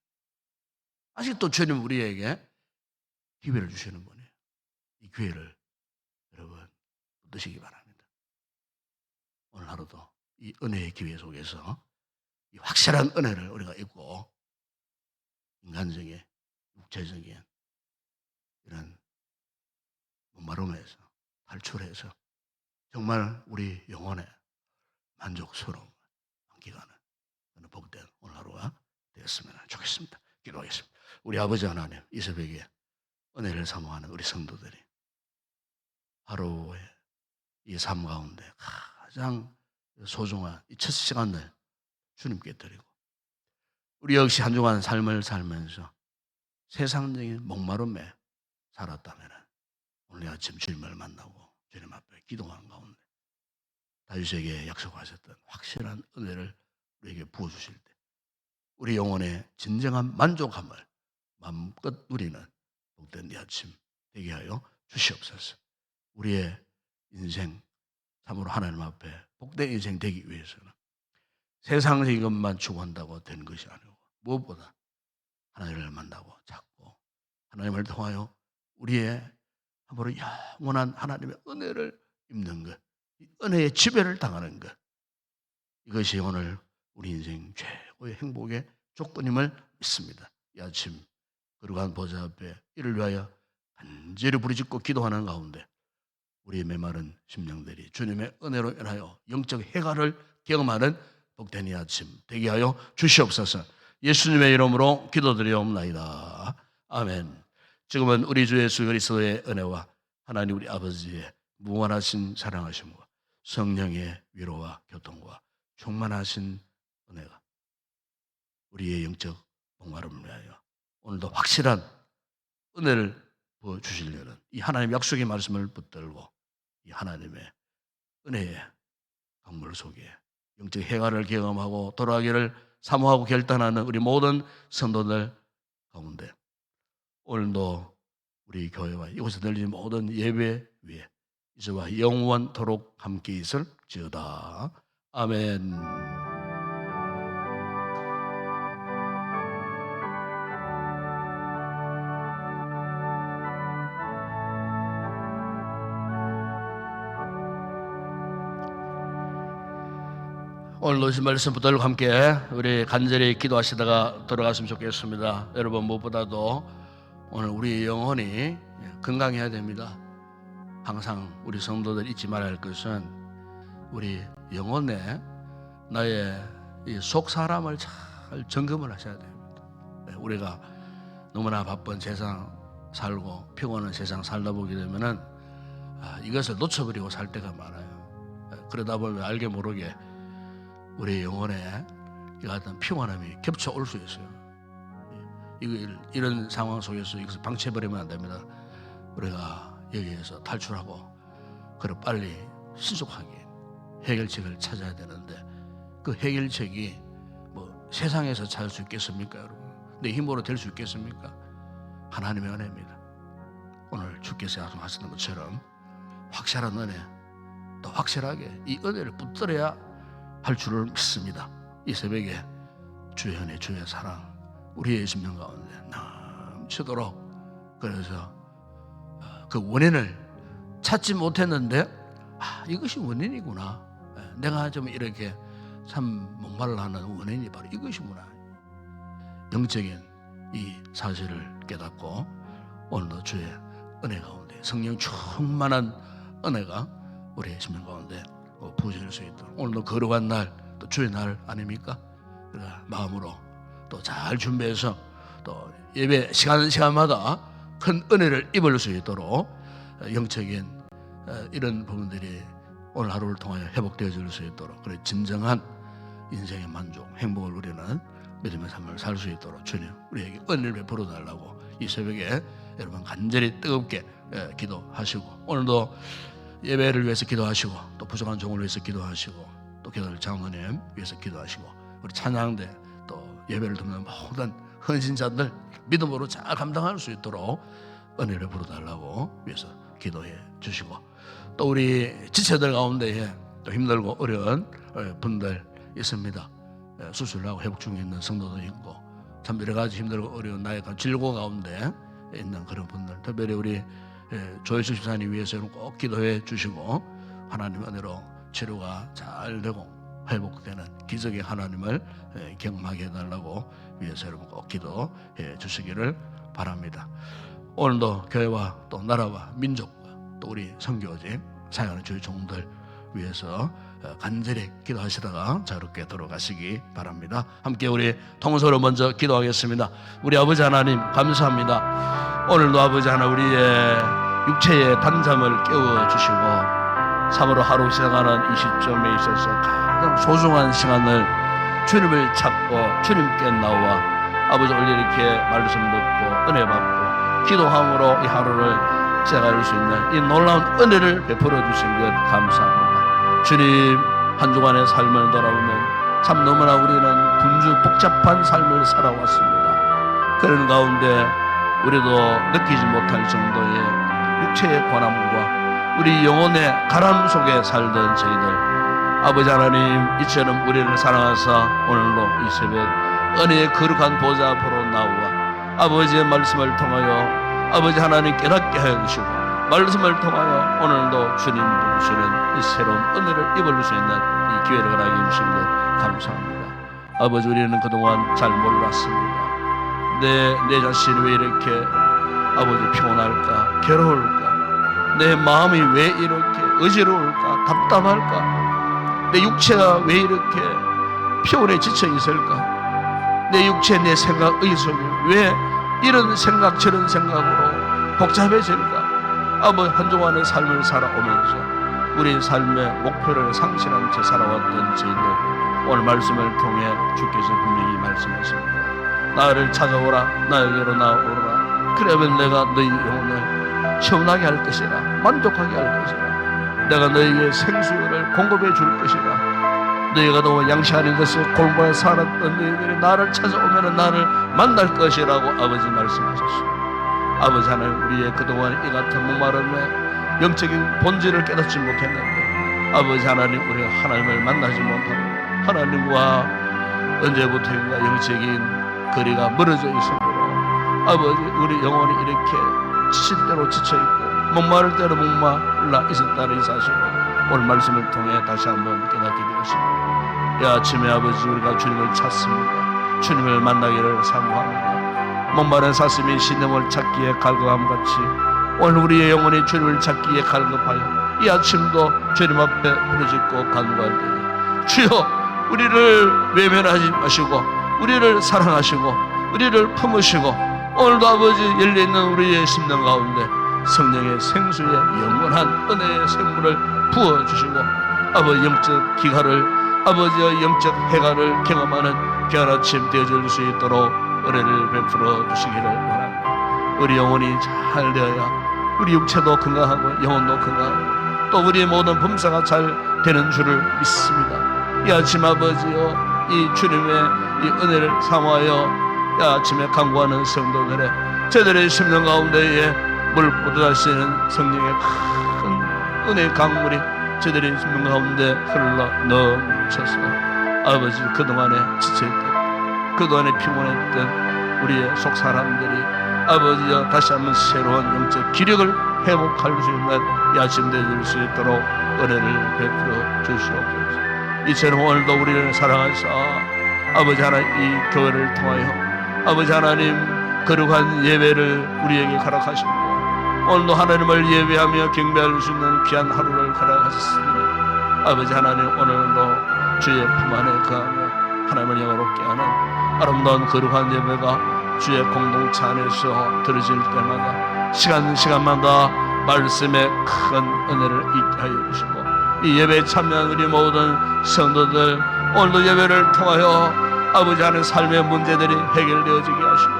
아직도 주님 우리에게 기회를 주시는 분이에요. 이 기회를 여러분 얻으시기 바랍니다. 오늘 하루도 이 은혜의 기회 속에서 이 확실한 은혜를 우리가 입고 인간적인 육체적인 이런 목마름에서 탈출해서 정말 우리 영혼의 만족스러움을 함께가는 그런 복된 오늘 하루가 되었으면 좋겠습니다. 기도하겠습니다. 우리 아버지 하나님, 이 새벽에 은혜를 사모하는 우리 성도들이 하루의 이 삶 가운데 가장 소중한 이 첫 시간을 주님께 드리고 우리 역시 한 주간 삶을 살면서 세상적인 목마름에 살았다면 오늘 아침 주님을 만나고 주님 앞에 기도하는 가운데 다윗에게 약속하셨던 확실한 은혜를 우리에게 부어주실 때 우리 영혼의 진정한 만족함을 마음껏 누리는 복된 이 아침 되게 하여 주시옵소서. 우리의 인생 참으로 하나님 앞에 복된 인생 되기 위해서는 세상적인 것만 추구한다고 되는 것이 아니고 무엇보다 하나님을 만나고 찾고 하나님을 통하여 우리의 참으로 영원한 하나님의 은혜를 입는 것, 은혜의 지배를 당하는 것, 이것이 오늘 우리 인생 최고의 행복의 조건임을 믿습니다. 이 아침 거룩한 보좌 앞에 이를 위하여 간절히 부르짖고 기도하는 가운데 우리의 메마른 심령들이 주님의 은혜로 인하여 영적 해갈을 경험하는 복된 이 아침 되게 하여 주시옵소서. 예수님의 이름으로 기도드리옵나이다. 아멘. 지금은 우리 주 예수 그리스도의 은혜와 하나님 우리 아버지의 무한하신 사랑하심과 성령의 위로와 교통과 충만하신 은혜가 우리의 영적 목마름을 위하여 오늘도 확실한 은혜를 부어주시려는 이 하나님의 약속의 말씀을 붙들고 이 하나님의 은혜의 강물 속에 영적 해갈을 경험하고 돌아가기를 사모하고 결단하는 우리 모든 성도들 가운데 오늘도 우리 교회와 이곳에 들리는 모든 예배 위에 이제와 영원토록 함께 있을지어다. 아멘. 오늘 오신 말씀 붙들고 함께 우리 간절히 기도하시다가 돌아갔으면 좋겠습니다. 여러분, 무엇보다도 오늘 우리 영혼이 건강해야 됩니다. 항상 우리 성도들 잊지 말아야 할 것은 우리 영혼에 나의 이 속 사람을 잘 점검을 하셔야 됩니다. 우리가 너무나 바쁜 세상 살고 피곤한 세상 살다 보게 되면은 이것을 놓쳐버리고 살 때가 많아요. 그러다 보면 알게 모르게 우리 영혼에 이 같은 피곤함이 겹쳐 올 수 있어요. 이런 상황 속에서 이것을 방치해버리면 안 됩니다. 우리가 여기에서 탈출하고 그리고 빨리 신속하게 해결책을 찾아야 되는데, 그 해결책이 뭐 세상에서 찾을 수 있겠습니까, 여러분? 내 힘으로 될 수 있겠습니까? 하나님의 은혜입니다. 오늘 주께서 약속하시는 것처럼 확실한 은혜, 또 확실하게 이 은혜를 붙들어야 할 줄을 믿습니다. 이 새벽에 주의 은혜, 주의 사랑 우리의 심령 가운데 넘치도록, 그래서 그 원인을 찾지 못했는데 이것이 원인이구나, 내가 좀 이렇게 참 목말라하는 원인이 바로 이것이구나, 영적인 이 사실을 깨닫고 오늘도 주의 은혜 가운데 성령 충만한 은혜가 우리의 심령 가운데 부어질 수 있도록, 오늘도 거룩한 날, 또 주의 날 아닙니까? 그러니까 마음으로 또 잘 준비해서 또 예배 시간마다 큰 은혜를 입을 수 있도록 영적인 이런 부분들이 오늘 하루를 통하여 회복되어질 수 있도록, 그래 진정한 인생의 만족, 행복을 누리는 믿음의 삶을 살 수 있도록 주님 우리에게 은혜를 베풀어 달라고 이 새벽에 여러분 간절히 뜨겁게 기도하시고, 오늘도 예배를 위해서 기도하시고, 또 부족한 종을 위해서 기도하시고, 또 기도할 장로님 위해서 기도하시고, 우리 찬양대 또 예배를 듣는 모든 헌신자들 믿음으로 잘 감당할 수 있도록 은혜를 부어달라고 위해서 기도해 주시고, 또 우리 지체들 가운데에 또 힘들고 어려운 분들 있습니다. 수술하고 회복 중에 있는 성도도 있고, 참 여러 가지 힘들고 어려운 나의 질고 가운데 있는 그런 분들, 특별히 우리 조혜수 집사님 위해서 꼭 기도해 주시고, 하나님 은혜로 치료가 잘 되고 회복되는 기적의 하나님을 경험하게 해달라고 위해서 여러분 꼭 기도해 주시기를 바랍니다. 오늘도 교회와 또 나라와 민족과 또 우리 선교직 사역하는 주의 종들 위해서 간절히 기도하시다가 자유롭게 돌아가시기 바랍니다. 함께 우리 통성으로 먼저 기도하겠습니다. 우리 아버지 하나님 감사합니다. 오늘도 아버지 하나 우리의 육체의 단잠을 깨워주시고, 참으로 하루 시작하는 이 시점에 있어서 가장 소중한 시간을 주님을 찾고 주님께 나와 아버지 오늘 이렇게 말씀 듣고 은혜 받고 기도함으로 이 하루를 시작할 수 있는 이 놀라운 은혜를 베풀어 주신 것 감사합니다. 주님, 한 주간의 삶을 돌아보면 참 너무나 우리는 분주 복잡한 삶을 살아왔습니다. 그런 가운데 우리도 느끼지 못할 정도의 육체의 고난과 우리 영혼의 가람 속에 살던 저희들, 아버지 하나님 이처럼 우리를 사랑하사 오늘도 이 새벽 은혜의 거룩한 보좌 앞으로 나와 아버지의 말씀을 통하여 아버지 하나님 깨닫게 하여 주시고, 말씀을 통하여 오늘도 주님 부르시는 이 새로운 은혜를 입을 수 있는 이 기회를 허락해 주신 것 감사합니다. 아버지, 우리는 그동안 잘 몰랐습니다. 내 자신이 왜 이렇게 아버지 피곤할까, 괴로울까, 내 마음이 왜 이렇게 어지러울까, 답답할까, 내 육체가 왜 이렇게 피곤해 지쳐 있을까, 내 육체, 내 생각, 의속이 왜 이런 생각 저런 생각으로 복잡해질까. 아버지, 한 주간의 삶을 살아오면서 우리 삶의 목표를 상실한 채 살아왔던 저희들, 오늘 말씀을 통해 주께서 분명히 말씀하십니다. 나를 찾아오라, 나에게로 나오라. 그러면 내가 너희 영혼을 시원하게 할 것이라, 만족하게 할 것이라. 내가 너희에게 생수를 공급해 줄 것이라. 너희가 너무 양식 아닌 것을 골고루 살았던 너희들이 나를 찾아오면 나를 만날 것이라고 아버지 말씀하셨습니다. 아버지 하나님, 우리의 그동안 이 같은 목마름에 영적인 본질을 깨닫지 못했는데, 아버지 하나님, 우리가 하나님을 만나지 못하고 하나님과 언제부터인가 영적인 거리가 멀어져 있으므로 아버지, 우리 영혼이 이렇게 지칠 대로 지쳐있고 목마를 대로 목말라 있었다는 이 사실을 오늘 말씀을 통해 다시 한번 깨닫게 되었습니다. 이 아침에 아버지 우리가 주님을 찾습니다. 주님을 만나기를 사모합니다. 목마른 사슴이 신념을 찾기에 갈급함 같이 오늘 우리의 영혼이 주님을 찾기에 갈급하여 이 아침도 주님 앞에 부르짖고 간구할 때에 주여 우리를 외면하지 마시고 우리를 사랑하시고 우리를 품으시고 오늘도 아버지 열려있는 우리의 심령 가운데 성령의 생수의 영원한 은혜의 생물을 부어주시고 아버지 영적 기가를 아버지의 영적 해가를 경험하는 귀한 아침 되어줄 수 있도록 은혜를 베풀어 주시기를 원합니다. 우리 영혼이 잘 되어야 우리 육체도 건강하고 영혼도 건강하고 또 우리의 모든 범사가 잘 되는 줄을 믿습니다. 이 아침 아버지여 이 주님의 이 은혜를 사모하여 이 아침에 간구하는 성도들의 저들의 심령 가운데에 물보듯 하시는 성령의 큰 은혜의 강물이 저들의 심령 가운데 흘러 넘쳐서 아버지 그동안에 지쳐있던 그동안에 피곤했던 우리의 속 사람들이 아버지여 다시 한번 새로운 영적 기력을 회복할 수 있는 이 아침 되어줄 수 있도록 은혜를 베풀어 주시옵소서. 이처럼 오늘도 우리를 사랑하사 아버지 하나님 이 교회를 통하여 아버지 하나님 거룩한 예배를 우리에게 허락하시고 오늘도 하나님을 예배하며 경배할 수 있는 귀한 하루를 허락하셨으니 아버지 하나님 오늘도 주의 품 안에 거하며 하나님을 영화롭게 하는 아름다운 거룩한 예배가 주의 공동체 안에서 들어질 때마다 시간마다 말씀의 큰 은혜를 있게 하여 주시고 이 예배에 참여한 우리 모든 성도들 오늘도 예배를 통하여 아버지 하나님 삶의 문제들이 해결되어지게 하시고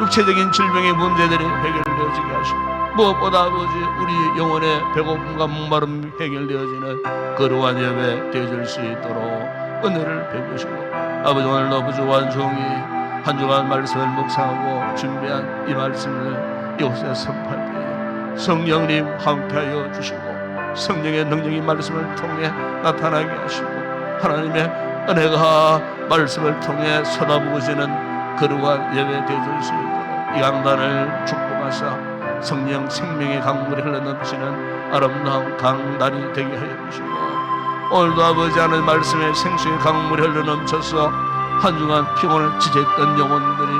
육체적인 질병의 문제들이 해결되어지게 하시고 무엇보다 아버지 우리 영혼의 배고픔과 목마름이 해결되어지는 거룩한 예배 되어줄 수 있도록 은혜를 베푸시고 아버지 오늘도 부족한 종이 한 주간 말씀을 묵상하고 준비한 이 말씀을 이곳에 선포할 때에 성령님 함께하여 주시고 성령의 능력이 말씀을 통해 나타나게 하시고 하나님의 은혜가 말씀을 통해 쏟아부어지는 거룩한 예배 되어줄 수 있도록 이 강단을 축복하사 성령 생명의 강물이 흘러넘치는 아름다운 강단이 되게 하여 주시고 오늘도 아버지 하나님 말씀의 생수의 강물이 흘러넘쳐서 한 주간 피곤을 지쳤던 영혼들이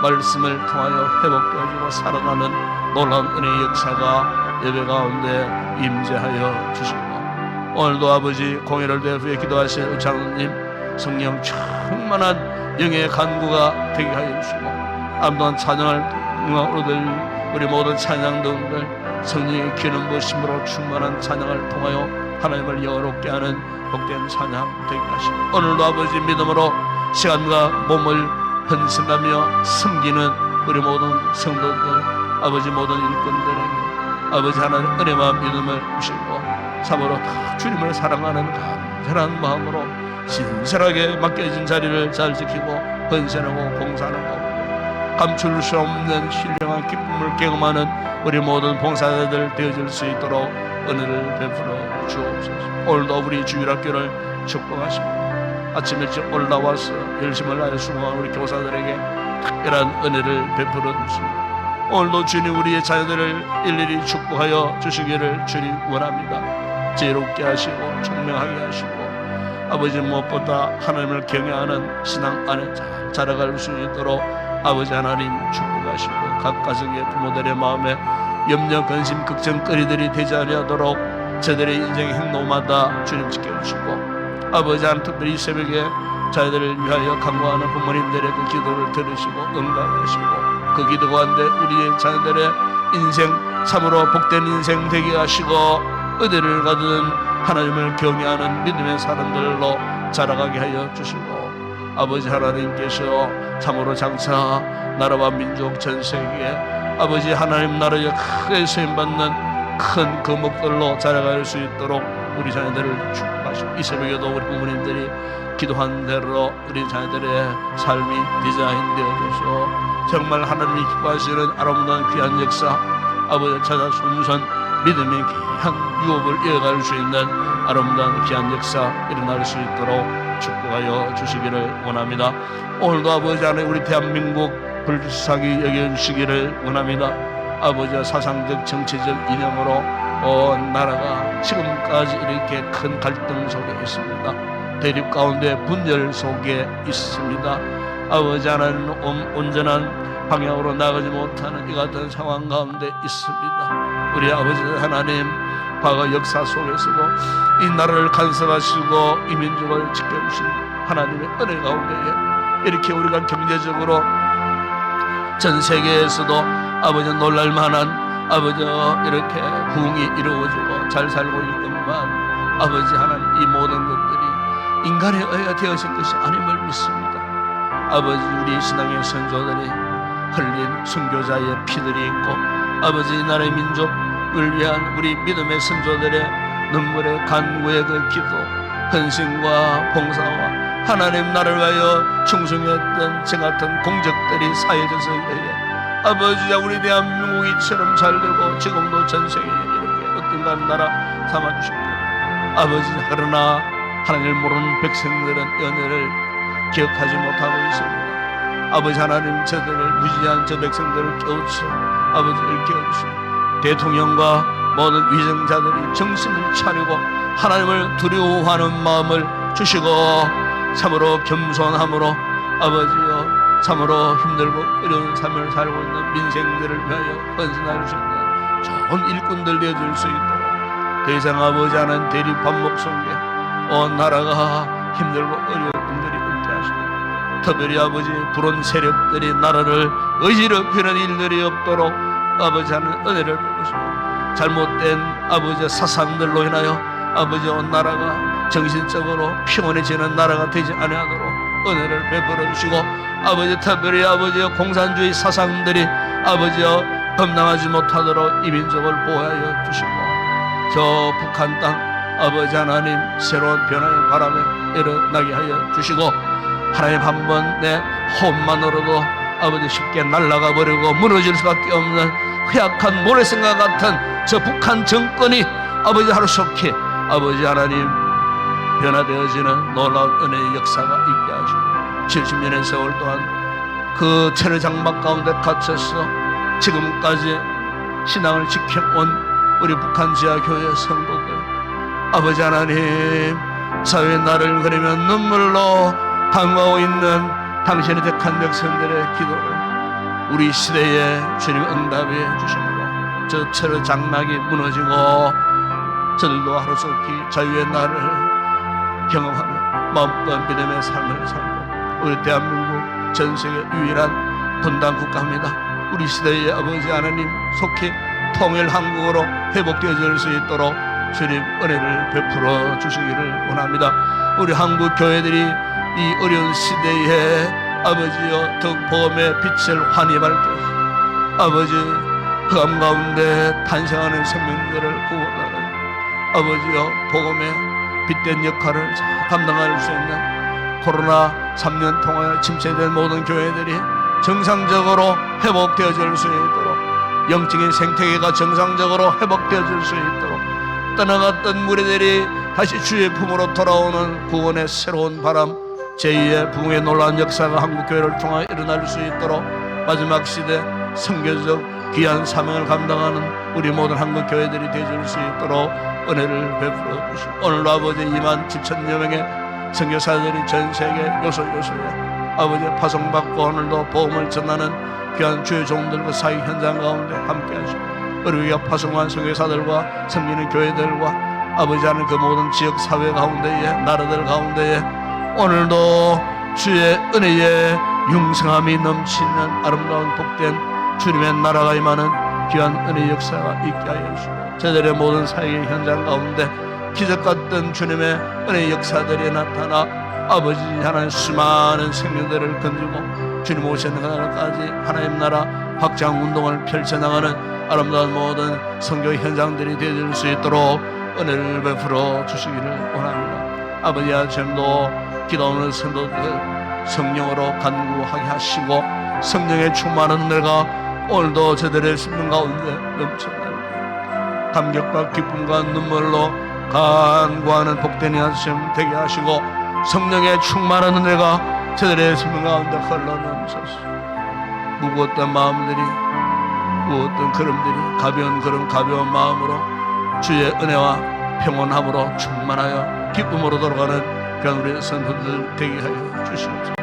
말씀을 통하여 회복되어지고 살아나는 놀라운 은혜의 역사가 예배 가운데 임재하여 주시고 오늘도 아버지 공예를 대표해 기도하실 의장님 성령 충만한 영의 간구가 되게 하여 주시고 아름다운 찬양을 얻을 우리 모든 찬양들을 성령의 기름 부으심으로 충만한 찬양을 통하여 하나님을 영화롭게 하는 복된 찬양 되게 하시고 오늘도 아버지 믿음으로 시간과 몸을 헌신하며 섬기는 우리 모든 성도들 아버지 모든 일꾼들에게 아버지 하나님 은혜와 믿음을 주시고 참으로 다 주님을 사랑하는 간절한 마음으로 신실하게 맡겨진 자리를 잘 지키고 헌신하고 봉사하는 가운데 감출 수 없는 신령한 기쁨을 경험하는 우리 모든 봉사자들 되어질 수 있도록 은혜를 베풀어 주옵소서. 오늘도 우리 주일학교를 축복하시고 아침 일찍 올라와서 열심을 다해 수고한 우리 교사들에게 특별한 은혜를 베풀어 주시고 오늘도 주님 우리의 자녀들을 일일이 축복하여 주시기를 주님 원합니다. 지혜롭게 하시고 총명하게 하시고 아버지 무엇보다 하나님을 경외하는 신앙 안에 잘 자라갈 수 있도록 아버지 하나님 축복하시고 각 가정의 부모들의 마음에 염려 근심 걱정거리들이 되지 아니하도록 저들의 인생의 행동마다 주님 지켜주시고 아버지 하나님 특별히 이 새벽에 자녀들을 위하여 간구하는 부모님들의 그 기도를 들으시고 응답하시고 그 기도 가운데 우리의 자녀들의 인생 참으로 복된 인생 되게 하시고 의대를 가든 하나님을 경외하는 믿음의 사람들로 자라가게 하여 주시고 아버지 하나님께서 참으로 장차 나라와 민족 전 세계에 아버지 하나님 나라에 크게 쓰임받는 큰 거목들로 자라갈 수 있도록 우리 자녀들을 축복하시고 이 새벽에도 우리 부모님들이 기도한 대로 우리 자녀들의 삶이 디자인 되어져서 정말 하나님이 기뻐하시는 아름다운 귀한 역사 아버지 찾아 순선 믿음의 귀한 유업을 이어갈 수 있는 아름다운 귀한 역사 일어날 수 있도록 축복하여 주시기를 원합니다. 오늘도 아버지 하나님 우리 대한민국 불쌍히 여겨주시기를 원합니다. 아버지와 사상적 정치적 이념으로 온 나라가 지금까지 이렇게 큰 갈등 속에 있습니다. 대립 가운데 분열 속에 있습니다. 아버지 하나님 온전한 방향으로 나가지 못하는 이 같은 상황 가운데 있습니다. 우리 아버지 하나님, 과거 역사 속에서도 이 나라를 간섭하시고 이 민족을 지켜주신 하나님의 은혜 가운데에 이렇게 우리가 경제적으로 전 세계에서도 아버지 놀랄만한 아버지 이렇게 부흥이 이루어지고 잘 살고 있건만 아버지 하나님, 이 모든 것들이 인간에 의해 되어진 것이 아님을 믿습니다. 아버지, 우리 신앙의 선조들이 흘린 순교자의 피들이 있고 아버지, 이 나라의 민족을 위한 우리 믿음의 선조들의 눈물의 간구의 그 기도, 헌신과 봉사와 하나님 나라를 위하여 충성했던 저 같은 공적들이 사해져서 아버지야, 우리 대한민국이 이처럼 잘되고 지금도 전 세계에 이렇게 어떤가 나라 삼아주십니다. 아버지, 그러나 하나님을 모르는 백성들은 연애를 기억하지 못하고 있습니다. 아버지 하나님, 저들을 무지한 저 백성들을 깨우쳐 아버지 일깨워주시고 대통령과 모든 위정자들이 정신을 차리고 하나님을 두려워하는 마음을 주시고 참으로 겸손함으로 아버지여 참으로 힘들고 어려운 삶을 살고 있는 민생들을 위하여 헌신할 수 있는 좋은 일꾼들 되어줄 수 있도록 더 이상 아버지 하는 대립 반목 속에 온 나라가 힘들고 어려운 일들이 없게 하시고 특별히 아버지 불온 세력들이 나라를 어지럽히는 일들이 없도록 아버지 하는 은혜를 베푸시고 잘못된 아버지 사상들로 인하여 아버지 온 나라가 정신적으로 평온해지는 나라가 되지 아니하도록 은혜를 베풀어 주시고 아버지 특별히 아버지 공산주의 사상들이 아버지여 범람하지 못하도록 이 민족을 보호하여 주시고 저 북한 땅 아버지 하나님 새로운 변화의 바람에 일어나게 하여 주시고 하나님 한 번 내 호흡만으로도 아버지 쉽게 날아가 버리고 무너질 수밖에 없는 허약한 모래생과 같은 저 북한 정권이 아버지 하루속히 아버지 하나님 변화되어지는 놀라운 은혜의 역사가 있게 하시고 70년의 세월 동안 그 천의 장막 가운데 갇혀서 지금까지 신앙을 지켜온 우리 북한 지하교회 성도들 아버지 하나님 사회의 날을 그리며 눈물로 강구하고 있는 당신의 택한 백성들의 기도를 우리 시대에 주님 응답해 주심으로 저 천의 장막이 무너지고 저들도 하루속히 자유의 날을 경험하며 마음과 믿음의 삶을 살고 우리 대한민국 전세계 유일한 분단 국가입니다. 우리 시대의 아버지 하나님 속히 통일 한국으로 회복되어질 수 있도록 주님 은혜를 베풀어 주시기를 원합니다. 우리 한국 교회들이 이 어려운 시대에 아버지여 더욱 복음의 빛을 환히 밝게 아버지 흑암 가운데 탄생하는 생명들을 구원하는 아버지여 복음의 빛된 역할을 잘 감당할 수 있는 코로나 3년 동안 침체된 모든 교회들이 정상적으로 회복되어질 수 있도록 영적인 생태계가 정상적으로 회복되어질 수 있도록 떠나갔던 무리들이 다시 주의 품으로 돌아오는 구원의 새로운 바람 제2의 부흥의 놀라운 역사가 한국교회를 통해 일어날 수 있도록 마지막 시대 선교적 귀한 사명을 감당하는 우리 모든 한국교회들이 되어줄 수 있도록 은혜를 베풀어 주시고 오늘도 아버지 2만 7천여 명의 선교사들이 전 세계 요소요소에 아버지 파송받고 오늘도 복음을 전하는 귀한 주의 종들과 사역 현장 가운데 함께 하시고 우리가 파송한 선교사들과 섬기는 교회들과 아버지 하는 그 모든 지역 사회 가운데에 나라들 가운데에 오늘도 주의 은혜에 융성함이 넘치는 아름다운 복된 주님의 나라가 임하는 귀한 은혜의 역사가 있게 하여 주시고 저들의 모든 사역의 현장 가운데 기적 같던 주님의 은혜의 역사들이 나타나 아버지 하나님 수많은 생명들을 건지고 주님 오시는 그날까지 하나님 나라 확장 운동을 펼쳐나가는 아름다운 모든 선교의 현장들이 되어질 수 있도록 은혜를 베풀어 주시기를 원합니다. 아버지 아침도 기도하는 성도들 성령으로 간구하게 하시고 성령의 충만한 은혜가 오늘도 저들의 생명 가운데 넘쳐나고 감격과 기쁨과 눈물로 간구하는 복된 하심 되게 하시고 성령의 충만한 은혜가 저들의 생명 가운데 흘러넘쳐서 무거웠던 마음들이 무거웠던 걸음들이 가벼운 걸음 가벼운 마음으로 주의 은혜와 평온함으로 충만하여 기쁨으로 돌아가는 그런 우리 성도들 되게 하여 주시옵소서.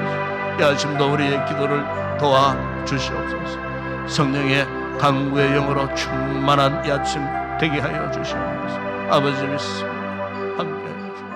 이 아침도 우리의 기도를 도와 주시옵소서. 성령의 강구의 영으로 충만한 이 아침 되게 하여 주시옵소서. 아버지 믿습니다. 함께하여 주옵소서.